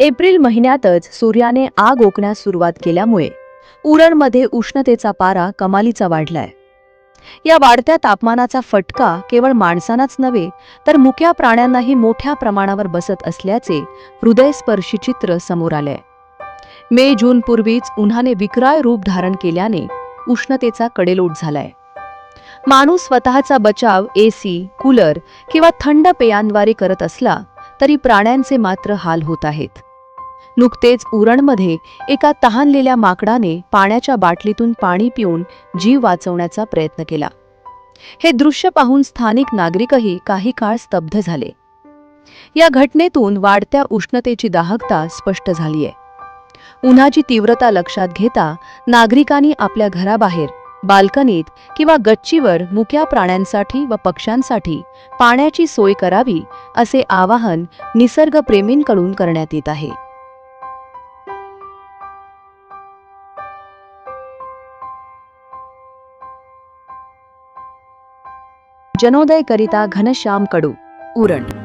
April महिन्यातच सूर्याने आग ओकण्यास सुरुवात केल्यामुळे उरणमध्ये उष्णतेचा पारा कमालीचा वाढलाय. या वाढत्या तापमानाचा फटका केवळ माणसांनाच नव्हे तर मुक्या प्राण्यांनाही मोठ्या प्रमाणावर बसत असल्याचे हृदयस्पर्शी चित्र समोर आलंय. मे जून पूर्वीच उन्हाने विकराळ रूप धारण केल्याने उष्णतेचा कडेलोट झालाय. माणूस स्वतःचा बचाव एसी, कूलर किंवा थंड पेयांद्वारे करत असला तरी प्राण्यांचे मात्र हाल होत आहेत. नुकतेच उरणमध्ये एका तहानलेल्या माकडाने पाण्याच्या बाटलीतून पाणी पिऊन जीव वाचवण्याचा प्रयत्न केला. हे दृश्य पाहून स्थानिक नागरिकही काही काळ स्तब्ध झाले. या घटनेतून वाढत्या उष्णतेची दाहकता स्पष्ट झालीय. उन्हाची तीव्रता लक्षात घेता नागरिकांनी आपल्या घराबाहेर, बाल्कनीत किंवा गच्चीवर मुक्या प्राण्यांसाठी व पक्ष्यांसाठी पाण्याची सोय करावी असे आवाहन निसर्गप्रेमींकडून करण्यात येत आहे. जनोदय करिता घनश्याम कडू, उरण.